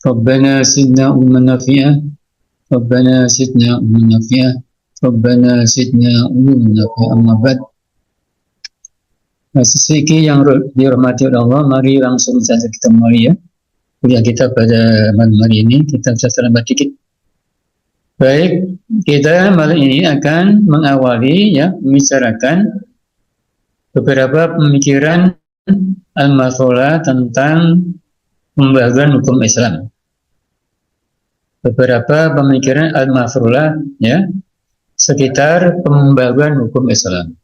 Rabbana sidna ilman nafi'ah, Rabbana sidna ilman nafi'ah, Rabbana sidna ilman nafi'ah. Amma ba'd. Sesiki yang dirahmati oleh Allah, mari langsung saja kita mulai ya. Kuliah kita pada malam hari ini, kita bisa terlambat dikit. Baik, kita malam ini akan mengawali ya, membicarakan beberapa pemikiran al-mathulah tentang pembahagian hukum Islam. Beberapa pemikiran al-mathulah ya, sekitar pembahagian hukum Islam.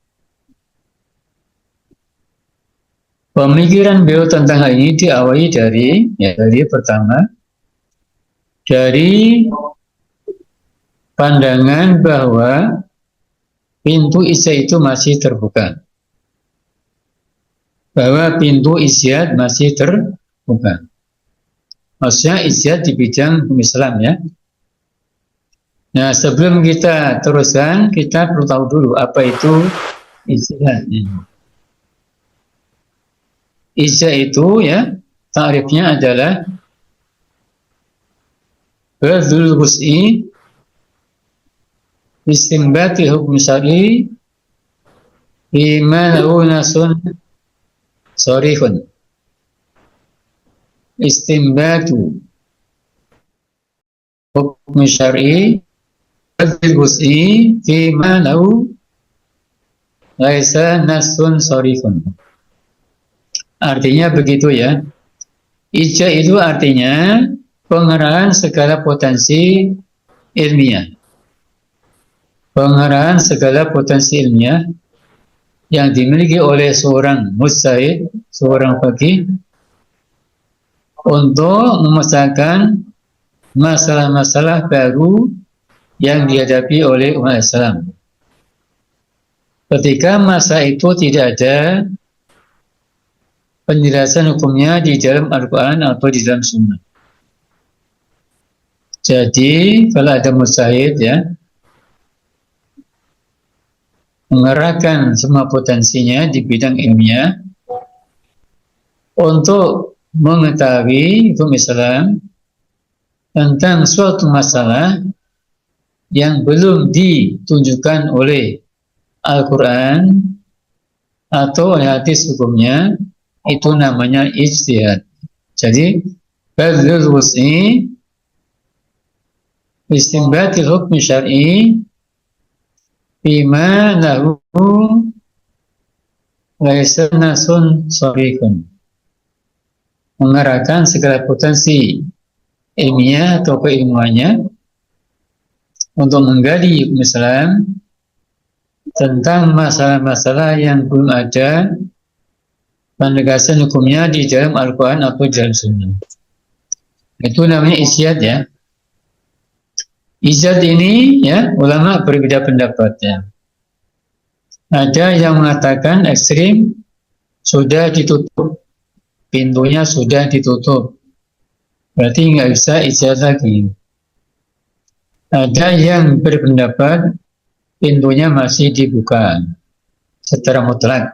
Pemikiran beliau tentang hal ini diawali dari pertama, dari pandangan bahwa pintu ijtihad itu masih terbuka. Bahwa pintu ijtihad masih terbuka. Maksudnya ijtihad di bidang hukum Islam ya. Nah, sebelum kita teruskan, kita perlu tahu dulu apa itu ijtihad. Ijtihad itu ya, ta'rifnya adalah badlul wus'i istinbati hukum syar'i bima lahu nasun sharihun. Istinbatu hukum syar'i badlul wus'i bima lahu laisa nasun sharihun. Artinya begitu ya. Ijtihad itu artinya pengerahan segala potensi ilmiah. Pengerahan segala potensi ilmiah yang dimiliki oleh seorang mujtahid, seorang faqih untuk memecahkan masalah-masalah baru yang dihadapi oleh umat Islam. Ketika masa itu tidak ada penjelasan hukumnya di dalam Al-Quran atau di dalam Sunnah. Jadi, kalau ada mujtahid ya, mengerahkan semua potensinya di bidang ilmiah untuk mengetahui hukum Islam tentang suatu masalah yang belum ditunjukkan oleh Al-Quran atau oleh hadis hukumnya, itu namanya ijtihad. Jadi badlul wus'i istinbatil hukmi syar'i bima lahu laisa nasun sharihun. Mengarahkan segala potensi ilmiah atau keilmuannya untuk menggali hukum Islam tentang masalah-masalah yang belum ada penegasan hukumnya di dalam Al-Quran atau dalam Sunnah. Itu namanya ijtihad ya. Ijtihad ini ya, ulama berbeda pendapat ya. Ada yang mengatakan ekstrim, sudah ditutup, pintunya sudah ditutup, berarti nggak bisa ijtihad lagi. Ada yang berpendapat pintunya masih dibuka secara mutlak.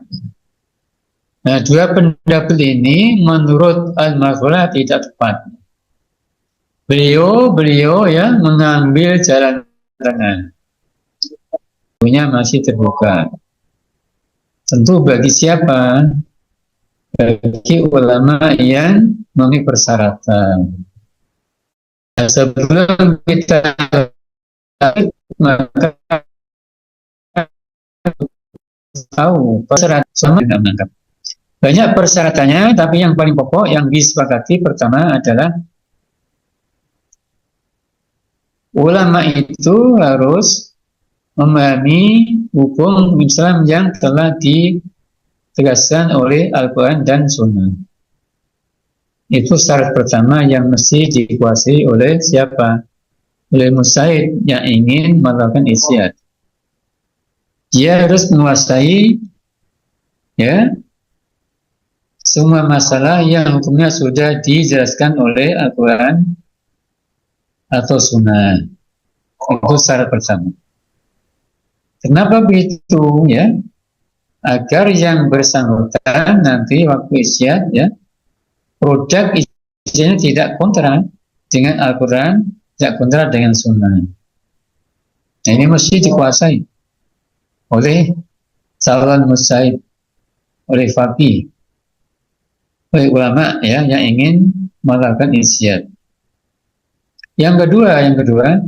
Nah, dua pendapat ini menurut al-mathulah tidak tepat. Beliau ya mengambil jalan tengah. Pintunya masih terbuka. Tentu bagi siapa? Bagi ulama yang memenuhi persyaratan. Nah, sebelum kita maka tahu persyaratan sama tidak menangkap. Banyak persyaratannya, tapi yang paling pokok yang disepakati pertama adalah ulama itu harus memahami hukum Islam yang telah ditegaskan oleh Al-Quran dan Sunnah. Itu syarat pertama yang mesti dikuasai oleh siapa? Oleh mujtahid yang ingin melakukan ijtihad. Dia harus menguasai ya semua masalah yang hukumnya sudah dijelaskan oleh Al-Quran atau Sunnah. Itu syarat pertama. Kenapa begitu ya? Agar yang bersangkutan nanti waktu ijtihad ya, produk ijtihadnya tidak kontra, dengan Al-Quran, tidak kontra dengan Sunnah. Nah, ini mesti dikuasai oleh calon mujtahid, oleh faqih, oleh ulama ya yang ingin melakukan ijtihad. Yang kedua,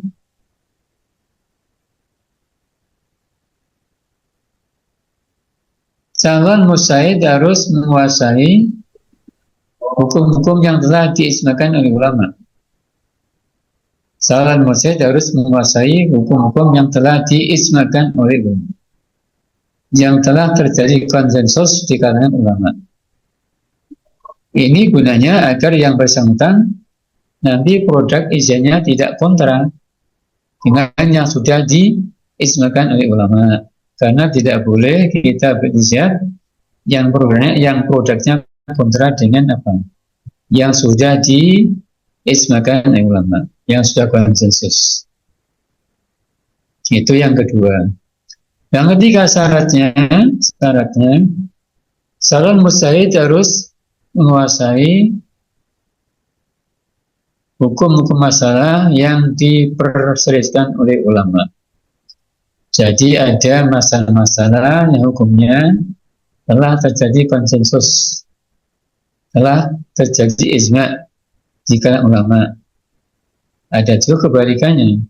calon mujtahid harus menguasai hukum-hukum yang telah diijma'kan oleh ulama. Calon mujtahid harus menguasai hukum-hukum yang telah diijma'kan oleh ulama, yang telah terjadi konsensus di kalangan ulama. Ini gunanya agar yang bersangkutan nanti produk ijtihadnya tidak kontra dengan yang sudah diijma'kan oleh ulama. Karena tidak boleh kita berijtihad yang produknya kontra dengan apa? Yang sudah diijma'kan oleh ulama, yang sudah konsensus. Itu yang kedua. Yang ketiga syaratnya calon mujtahid harus menguasai hukum-hukum masalah yang diperselisihkan oleh ulama. Jadi ada masalah-masalah yang hukumnya telah terjadi konsensus, telah terjadi ijma' di kalangan ulama. Ada juga kebalikannya.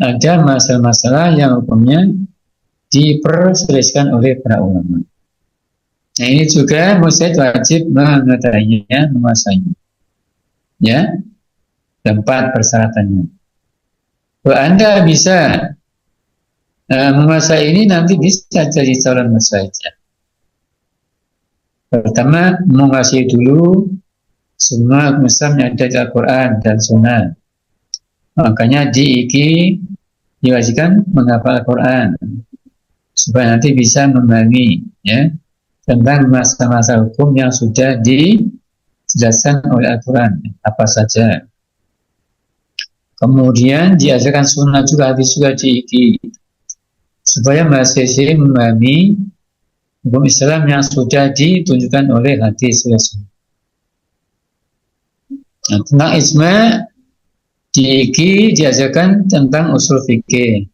Ada masalah-masalah yang hukumnya diperselisihkan oleh para ulama. Nah, ini juga mujtahid wajib mengetahuinya, menguasainya. Ya, 4 persyaratannya. Kalau Anda bisa menguasai ini, nanti bisa jadi calon mujtahid. Pertama, menguasai dulu semua hukum Islam yang ada di Al-Quran dan Sunnah. Makanya diwajibkan menghafal Al-Quran supaya nanti bisa memahami ya tentang masa-masa hukum yang sudah dijelaskan oleh Al-Quran apa saja. Kemudian diajarkan Sunnah juga, hadis juga supaya mahasiswa memahami hukum Islam yang sudah ditunjukkan oleh hadis Rasul. Nah, tentang ijma' diajarkan tentang usul fikih.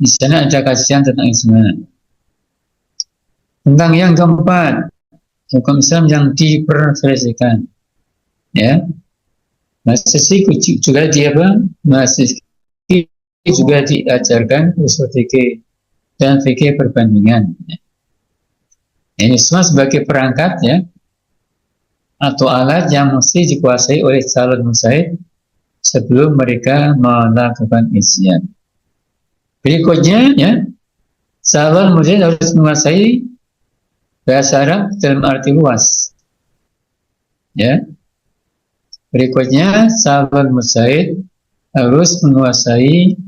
Di sana ada kajian tentang ijma'. Tentang yang keempat, hukum Islam yang diperselisihkan. Ya, mahasiswa juga juga diajarkan usul fikih dan fikih perbandingan. Ini semua sebagai perangkat ya atau alat yang mesti dikuasai oleh calon mujtahid sebelum mereka melakukan ijtihad. Berikutnya ya, calon mujtahid harus menguasai bahasa Arab dalam arti luas. Ya. Berikutnya calon mujtahid harus menguasai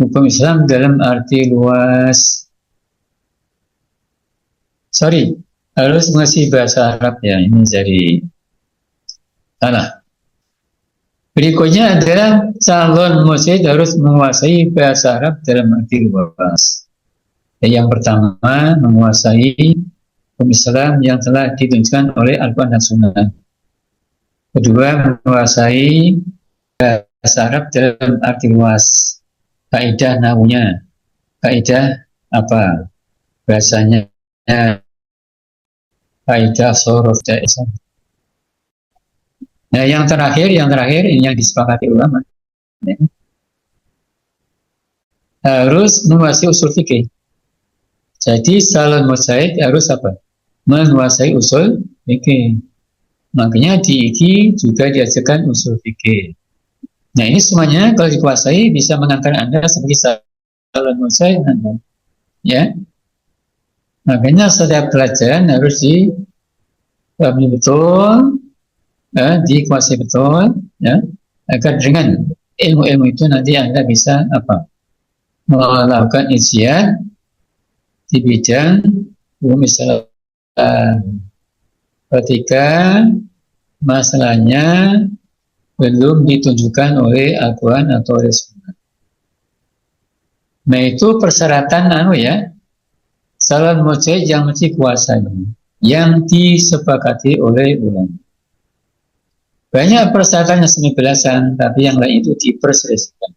hukum Islam dalam arti luas. Harus menguasai bahasa Arab ya, ini jadi salah. Berikutnya adalah calon mujtahid harus menguasai bahasa Arab dalam arti luas. Yang pertama, menguasai hukum Islam yang telah ditunjukkan oleh Al-Quran dan Sunnah. Kedua, menguasai bahasa Arab dalam arti luas. Kaidah nahwunya, kaidah apa? Bahasanya, kaidah shorof jaizah. Nah, yang terakhir ini yang disepakati ulama. Ya. Harus menguasai usul fikih. Jadi calon mujtahid harus apa? Menguasai usul fikih. Makanya di IKI juga diajarkan usul fikih. Nah, ini semuanya kalau dikuasai bisa mengantar Anda sebagai calon mujtahid. Ya. Makanya setiap pelajaran harus dipahami betul, dikuasai betul, ya, agar dengan ilmu-ilmu itu nanti Anda bisa apa? Melakukan ijtihad di bidang hukum Islam. Ketika masalahnya belum ditunjukkan oleh Al-Quran atau oleh Sunnah. Nah, itu persyaratan ya, calon mujtahid yang mesti kuasai, yang disepakati oleh ulama. Banyak persyaratan yang semi belasan, tapi yang lain itu diperselisihkan.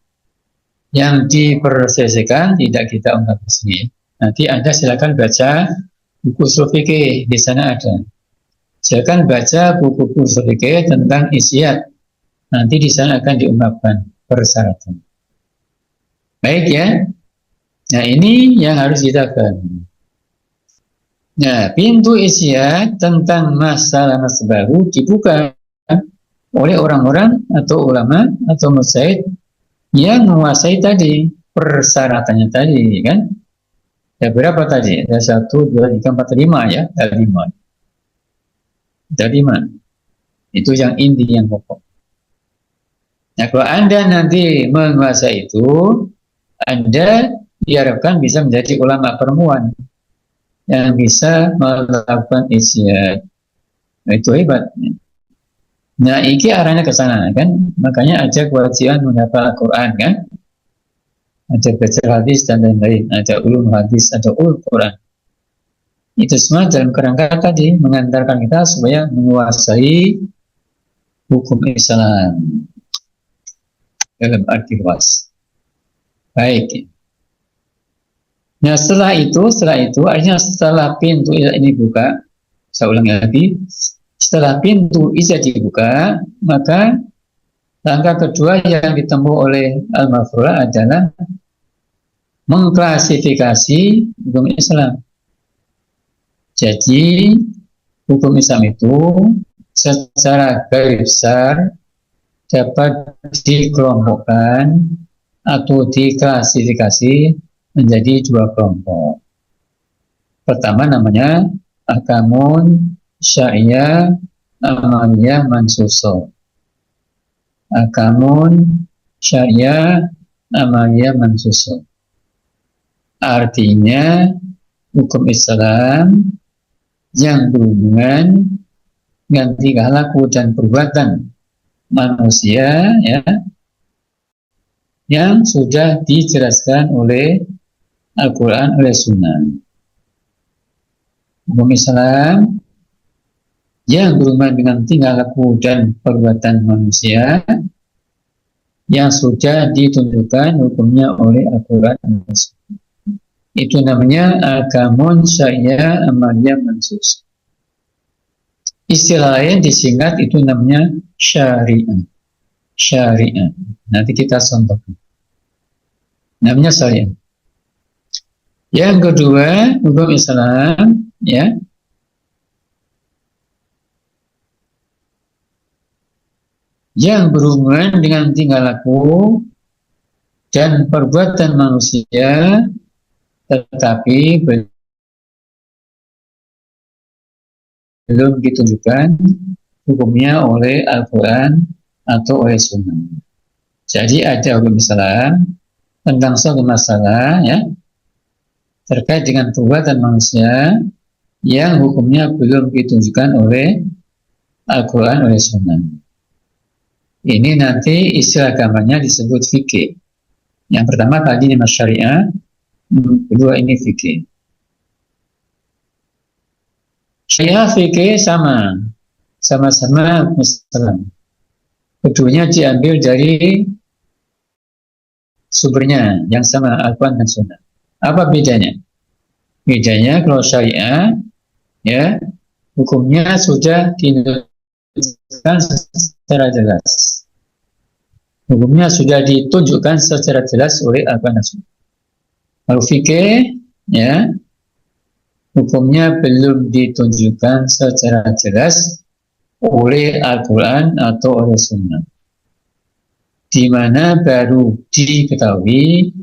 Yang diperselisihkan tidak kita ungkap di sini. Nanti Anda silakan baca buku ushul fikih, di sana ada. Silakan baca buku-buku ushul fikih tentang isyad. Nanti di sana akan diungkapkan persyaratan. Baik ya. Nah, ini yang harus kita pahami. Nah, pintu isyad tentang masalah-masalah baru dibuka oleh orang-orang atau ulama atau mujtahid yang menguasai tadi persyaratannya tadi, kan? Ada berapa tadi? Ada 1, 2, 3, 4, 5 ya? Ada 5. Ada 5. Itu yang inti, yang pokok. Nah, kalau Anda nanti menguasai itu, Anda diharapkan bisa menjadi ulama perempuan yang bisa melakukan isyad. Nah, itu hebat. Nah, iki arahnya ke sana, kan? Makanya ada kewajiban menghafal Al-Quran, kan? Ada baca hadis dan lain-lain. Ada ulum hadis, ada ulum Quran. Itu semua dalam kerangka tadi mengantarkan kita supaya menguasai hukum Islam dalam arti luas. Baik. Nah, setelah itu artinya setelah pintu ini buka, saya ulangi lagi, setelah pintu isyad dibuka, maka langkah kedua yang ditempuh oleh Al-Mafrulah adalah mengklasifikasi hukum Islam. Jadi, hukum Islam itu secara garis besar dapat dikelompokkan atau diklasifikasi menjadi 2 kelompok. Pertama namanya ahkamun syariah amaliyah mansuso. Ahkamun syariah amaliyah mansuso. Artinya hukum Islam yang berhubungan dengan tingkah laku dan perbuatan manusia, ya, yang sudah dijelaskan oleh Al-Quran, oleh Sunnah. Hukum Islam yang berhubungan dengan tingkah laku dan perbuatan manusia yang sudah ditunjukkan hukumnya oleh Al-Quran dan Sunnah. Itu namanya ahkamun syariah amaliyah mansus. Istilah lain disingkat itu namanya syariah. Syariah. Nanti kita contohkan. Namanya syariah. Yang kedua, hukum Islam, ya, yang berhubungan dengan tingkah laku dan perbuatan manusia, tetapi belum ditunjukkan hukumnya oleh Al-Quran atau oleh Sunnah. Jadi ada hukum Islam tentang suatu masalah, ya, terkait dengan perbuatan manusia yang hukumnya belum ditunjukkan oleh Al-Quran, oleh Sunnah. Ini nanti istilah agamanya disebut fikih. Yang pertama tadi nama syariah, kedua ini fikih. Syariah fikih sama-sama Islam. Keduanya diambil dari sumbernya yang sama, Al-Quran dan Sunnah. Apa bedanya? Bedanya kalau syariah, ya, hukumnya sudah ditunjukkan secara jelas. Hukumnya sudah ditunjukkan secara jelas oleh Al-Quran dan Sunnah. Kalau fikih, ya, hukumnya belum ditunjukkan secara jelas oleh Al-Quran atau oleh Sunnah, di mana baru diketahui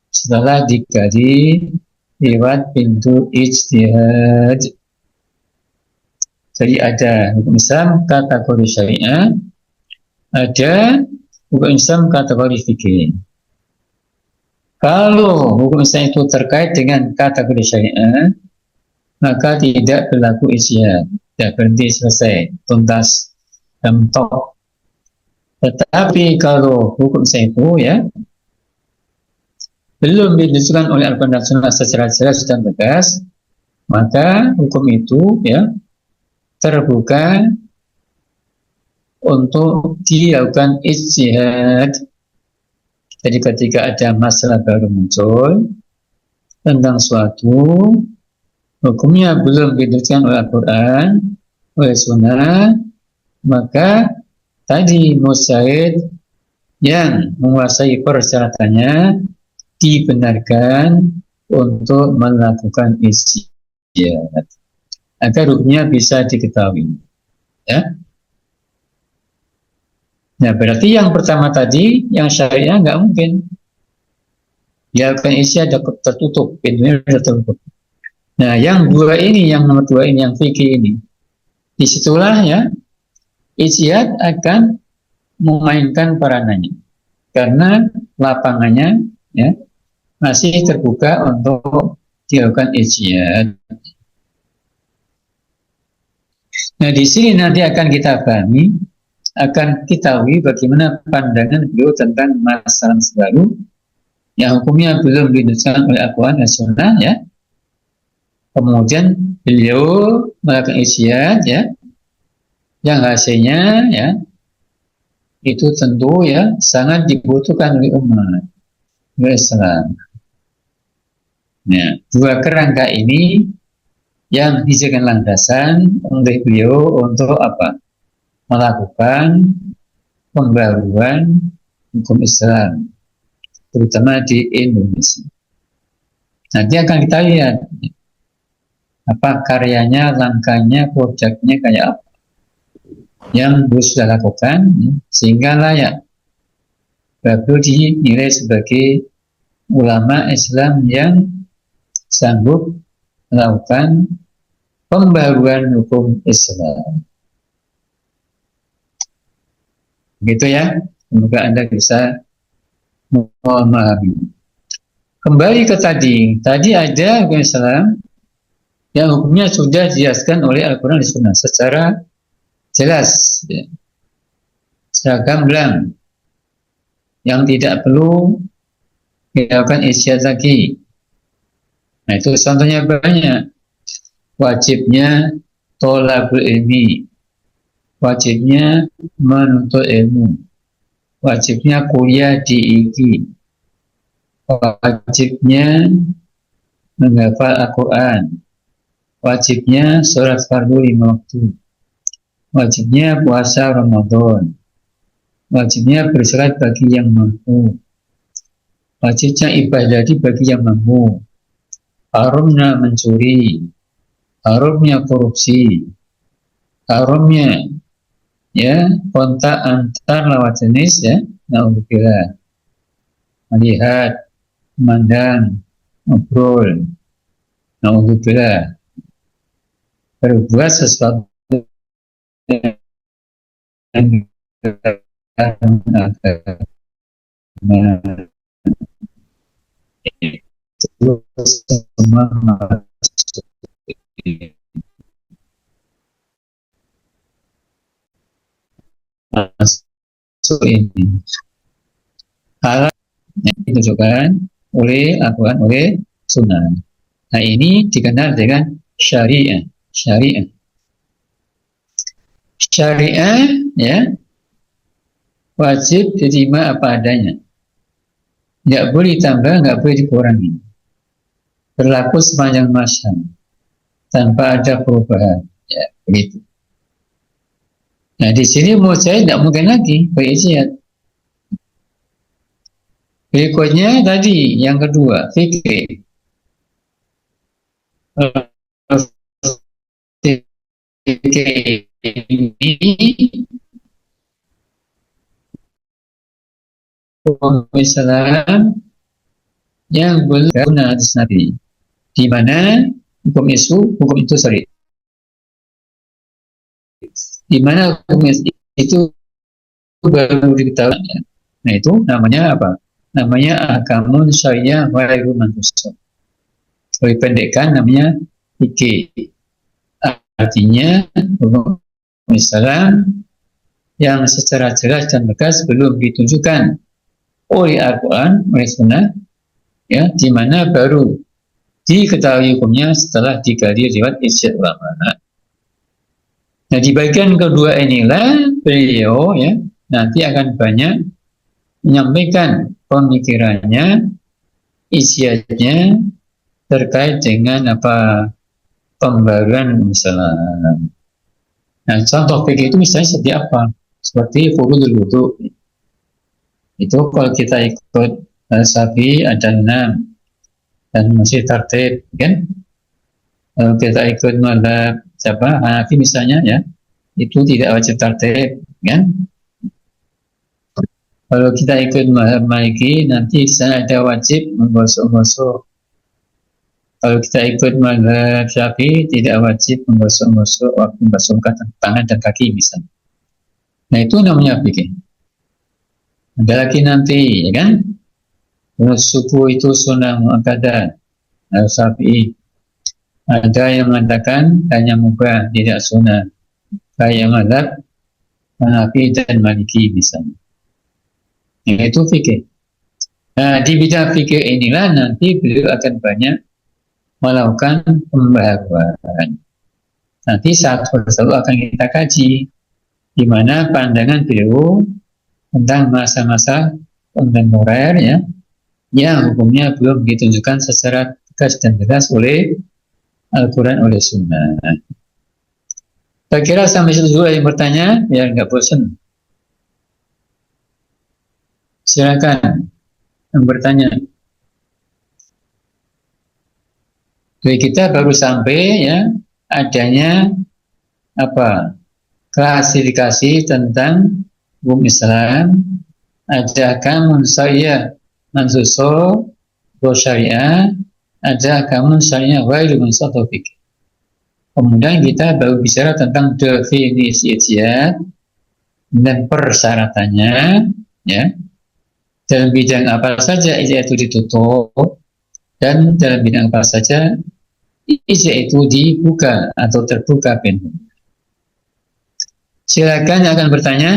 setelah digali lewat pintu ijtihad. Jadi ada hukum Islam kategori syariah, ada hukum Islam kategori fikih. Kalau hukum Islam itu terkait dengan kategori syariah, maka tidak berlaku ijtihad, tidak berhenti, selesai, tuntas, mentok. Tetapi kalau hukum Islam itu, ya, belum ditunjukkan oleh Al-Quran dan Sunnah secara jelas dan tegas, maka hukum itu, ya, terbuka untuk dilakukan ijtihad. Jadi ketika ada masalah baru muncul tentang suatu, hukumnya belum ditentukan oleh Al-Quran, oleh Sunnah, maka tadi mujtahid yang menguasai persyaratannya dibenarkan untuk melakukan ijtihad agar hukumnya bisa diketahui. Ya. Nah, berarti yang pertama tadi, yang syariah nggak mungkin. Ya, kan isi ada tertutup, pintunya sudah tertutup. Nah, yang dua ini, yang nomor dua ini, yang fikih ini, disitulah ya, ijtihad akan memainkan peranannya. Karena lapangannya ya masih terbuka untuk dilakukan ijtihad. Nah, di sini nanti akan kita pahami, akan ketahui bagaimana pandangan beliau tentang masalah baru yang hukumnya belum ditentukan oleh Al-Quran dan Sunnah ya. Kemudian beliau melakukan ijtihad ya, yang hasilnya ya itu tentu ya sangat dibutuhkan oleh umat Islam. Nah, dua kerangka ini yang dijadikan landasan oleh beliau untuk apa? Melakukan pembaruan hukum Islam, terutama di Indonesia. Nanti akan kita lihat apa karyanya, langkahnya, proyeknya kayak apa yang beliau sudah lakukan sehingga layak baru dinilai sebagai ulama Islam yang sanggup melakukan pembaruan hukum Islam. Begitu ya, semoga Anda bisa memahami. Kembali ke tadi ada hukum Islam yang hukumnya sudah dijelaskan oleh Al-Quran dan Sunnah secara jelas, ya, secara gamblang, yang tidak perlu dilakukan ijtihad lagi. Nah, itu contohnya banyak. Wajibnya thalabul ilmi, wajibnya menuntut ilmu, wajibnya kuliah di IGI, wajibnya menghafal Al-Quran, wajibnya sholat fardu 5 waktu, wajibnya puasa Ramadan, wajibnya berzakat bagi yang mampu, wajibnya ibadah bagi yang mampu, haramnya mencuri, haramnya korupsi, haramnya ya kontak antar lawan jenis ya, naudzubillah, melihat, memandang, ngobrol, naudzubillah, berbuat sesuatu yang itu semua masuk ini hal yang ditunjukkan oleh Al-Quran, oleh Sunnah. Nah, ini dikenal dengan syariah. Syariah ya wajib diterima apa adanya, nggak boleh ditambah, nggak boleh dikurangi, berlaku sepanjang masa tanpa ada perubahan ya begitu. Nah, di sini menurut saya tidak mungkin lagi berijtihad. Berikutnya tadi yang kedua fikih. Fikih ini hukum Islam yang berguna hadis Nabi, di mana hukum itu sorry, di mana hukum itu baru diketahui. Nah, itu namanya apa? Namanya ahkamun syariah ghairu mansukhah. Lebih pendekkan namanya fikih. Artinya hukum Islam yang secara jelas dan tegas belum ditunjukkan oleh Al-Quran, oleh Sunnah, ya, di mana baru diketahui hukumnya setelah digali lewat ijtihad ulama. Nah, di bagian kedua inilah beliau ya nanti akan banyak menyampaikan pemikirannya, isiannya terkait dengan apa pembaruan misalnya. Nah, contoh fikih itu misalnya seperti apa? Seperti furudul wudu. Itu kalau kita ikut Syafi'i ada 6 dan masih tertib, kan? Kalau kita ikut mazhab siapa? Hanafi misalnya ya, itu tidak wajib tertib, kan? Kalau kita ikut mazhab Maliki nanti di sana ada wajib menggosok-gosok. Kalau kita ikut mazhab Syafi'i tidak wajib menggosok-gosok waktu membasuhkan tangan dan kaki misalnya. Nah itu namanya fikih. Ada lagi nanti, ya kan? Subuh itu sunnah muakkadah. Syafi'i. Ada yang mengatakan hanya mubah, tidak sunnah. Kayak mazhab Hanafi dan Maliki misalnya. Itu fikih. Nah, di bidang fikih inilah nanti beliau akan banyak melakukan pembaharuan. Nanti saat persatu akan kita kaji di mana pandangan beliau tentang masa-masa kontemporer ya, yang hukumnya belum ditunjukkan secara tegas dan jelas oleh Al-Quran, oleh Sunnah. Saya kira sampai situ dulu yang bertanya, biar nggak bosan. Silakan yang bertanya. Jadi kita baru sampai ya adanya apa klasifikasi tentang hukum Islam, ada kamun syariah mansuso syariah, ada kamun syariah ghairu mansutofik. Kemudian kita baru bicara tentang definisi ijtihad dan persyaratannya, ya. Dalam bidang apa saja ijtihad itu ditutup dan dalam bidang apa saja ijtihad itu dibuka atau terbuka pintu. Silakan yang akan bertanya.